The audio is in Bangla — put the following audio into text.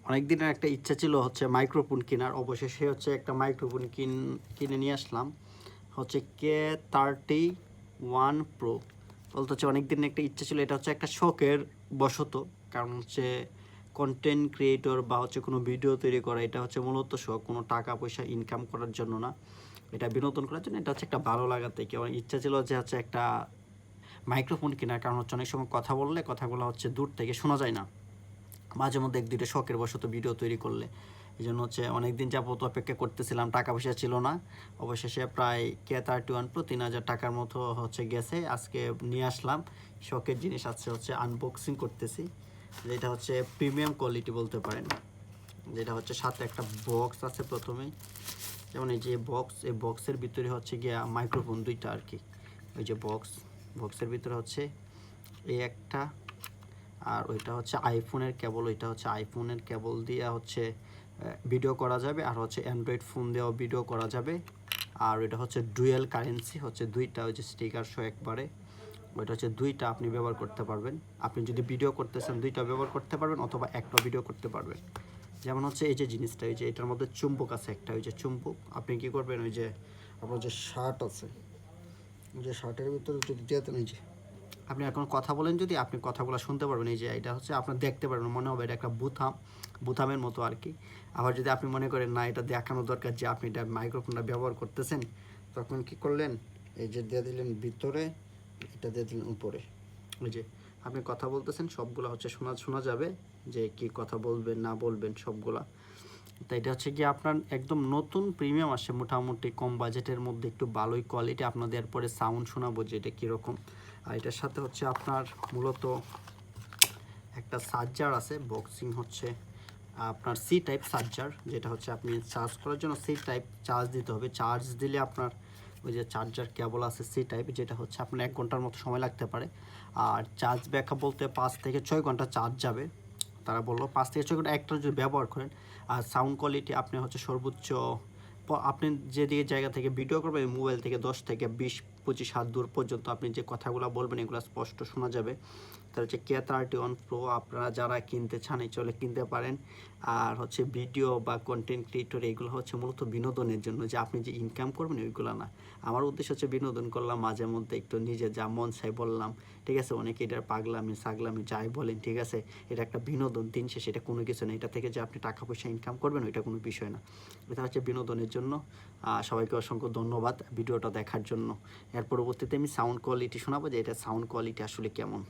অনেক দিনের একটা ইচ্ছা ছিল হচ্ছে মাইক্রোফোন কেনার, অবশেষে হচ্ছে একটা মাইক্রোফোন কিনে নিয়ে আসলাম। হচ্ছে K31 Pro। বলতে হচ্ছে অনেক দিনের একটা ইচ্ছা ছিল, এটা হচ্ছে একটা শখের বশত। কারণ হচ্ছে কন্টেন্ট ক্রিয়েটর বা হচ্ছে কোনো ভিডিও তৈরি করা, এটা হচ্ছে মূলত শখ, কোনো টাকা পয়সা ইনকাম করার জন্য না, এটা বিনোদন করার জন্য। এটা হচ্ছে একটা ভালো লাগা থেকে আমার ইচ্ছা ছিল যে হচ্ছে একটা মাইক্রোফোন কেনার। কারণ হচ্ছে অনেক সময় কথা বললে কথাগুলো হচ্ছে দূর থেকে শোনা যায় না, মাঝে মধ্যে এক দুইটা শখের বশত ভিডিও তৈরি করলে। এই জন্য হচ্ছে অনেক দিন যাবত অপেক্ষা করতেছিলাম, টাকা পয়সা ছিল না। অবশেষে প্রায় K31 Pro 3,000 টাকার মতো হচ্ছে গেছে, আজকে নিয়ে আসলাম। শখের জিনিস আছে, হচ্ছে আনবক্সিং করতেছি। যেটা হচ্ছে প্রিমিয়াম কোয়ালিটি বলতে পারেন, যেটা হচ্ছে সাথে একটা বক্স আছে প্রথমেই। যেমন এই যে বক্স, এই বক্সের ভিতরে হচ্ছে গিয়া মাইক্রোফোন দুইটা আর কি। ওই যে বক্সের ভিতরে হচ্ছে এই একটা, আর ওইটা হচ্ছে আইফোনের কেবল। ওইটা হচ্ছে আইফোনের কেবল দিয়ে হচ্ছে ভিডিও করা যাবে, আর হচ্ছে অ্যান্ড্রয়েড ফোন দিয়েও ভিডিও করা যাবে। আর ওইটা হচ্ছে ডুয়েল কারেন্সি, হচ্ছে দুইটা ওই যে স্টিকার সহ একবারে। ওইটা হচ্ছে দুইটা আপনি ব্যবহার করতে পারবেন। আপনি যদি ভিডিও করতেছেন দুইটা ব্যবহার করতে পারবেন, অথবা একটা ভিডিও করতে পারবেন। যেমন হচ্ছে এই যে জিনিসটা, ওই যে এটার মধ্যে চুম্বক আছে একটা, ওই যে চুম্বক আপনি কী করবেন, ওই যে আপনার যে শার্ট আছে, ওই যে শার্টের ভিতরে যদি দিয়ে দেন, এই যে আপনি এখন কথা বলেন, যদি আপনি কথাগুলো শুনতে পারবেন। এই যে এটা হচ্ছে আপনার দেখতে পারবেন, মনে হবে এটা একটা বুথামের মতো আর কি। আবার যদি আপনি মনে করেন না, এটা দেখানো দরকার যে আপনি এটা মাইক্রোফোনটা ব্যবহার করতেছেন, তখন কি করলেন, এই যে দিয়ে দিলেন ভিতরে, এটা দিয়ে দিলেন উপরে। ওই যে আপনি কথা বলতেছেন, সবগুলো হচ্ছে শোনা যাবে, যে কি কথা বলবেন না বলবেন সবগুলা। তো এটা হচ্ছে কি আপনার একদম নতুন প্রিমিয়াম আসে, মোটামুটি কম বাজেটের মধ্যে একটু ভালোই কোয়ালিটি। আপনাদের পরে সাউন্ড শোনাবো যে এটা কীরকম। আর এটার সাথে হচ্ছে আপনার মূলত একটা চার্জার আছে, বক্সিং হচ্ছে আপনার সি টাইপ চার্জার, যেটা হচ্ছে আপনি চার্জ করার জন্য সি টাইপ চার্জ দিতে হবে। চার্জ দিলে আপনার ওই যে চার্জার কেবল আছে সি টাইপ, যেটা হচ্ছে আপনার 1 ঘন্টার মতো সময় লাগতে পারে। আর চার্জ ব্যাকআপ বলতে 5 থেকে 6 ঘন্টা চার্জ যাবে। তারা বললো 5 থেকে 6 ঘন্টা একটা যদি ব্যবহার করেন। আর সাউন্ড কোয়ালিটি আপনি হচ্ছে সর্বোচ্চ, আপনি যেদিকে জায়গা থেকে ভিডিও করবেন, মোবাইল থেকে 10 থেকে 20-25 হাত দূর পর্যন্ত আপনি যে কথাগুলো বলবেন এগুলো স্পষ্ট শোনা যাবে। তার হচ্ছে K31 Pro, আপনারা যারা কিনতে চান এই চলে কিনতে পারেন। আর হচ্ছে ভিডিও বা কন্টেন্ট ক্রিয়েটর এগুলো হচ্ছে মূলত বিনোদনের জন্য, যে আপনি যে ইনকাম করবেন ওইগুলো না। আমার উদ্দেশ্য হচ্ছে বিনোদন করলাম, মাঝে মধ্যে একটু নিজে যা মন চাই বললাম, ঠিক আছে। অনেকে এটার পাগলামি ছাগলামি যাই বলেন, ঠিক আছে, এটা একটা বিনোদন। দিন শেষে এটা কোনো কিছু না, এটা থেকে যে আপনি টাকা পয়সা ইনকাম করবেন ওইটা কোনো বিষয় না, এটা হচ্ছে বিনোদনের জন্য। সবাইকে অসংখ্য ধন্যবাদ ভিডিওটা দেখার জন্য। এর পরবর্তীতে আমি সাউন্ড কোয়ালিটি শোনাবো, যে এটা সাউন্ড কোয়ালিটি আসলে কেমন।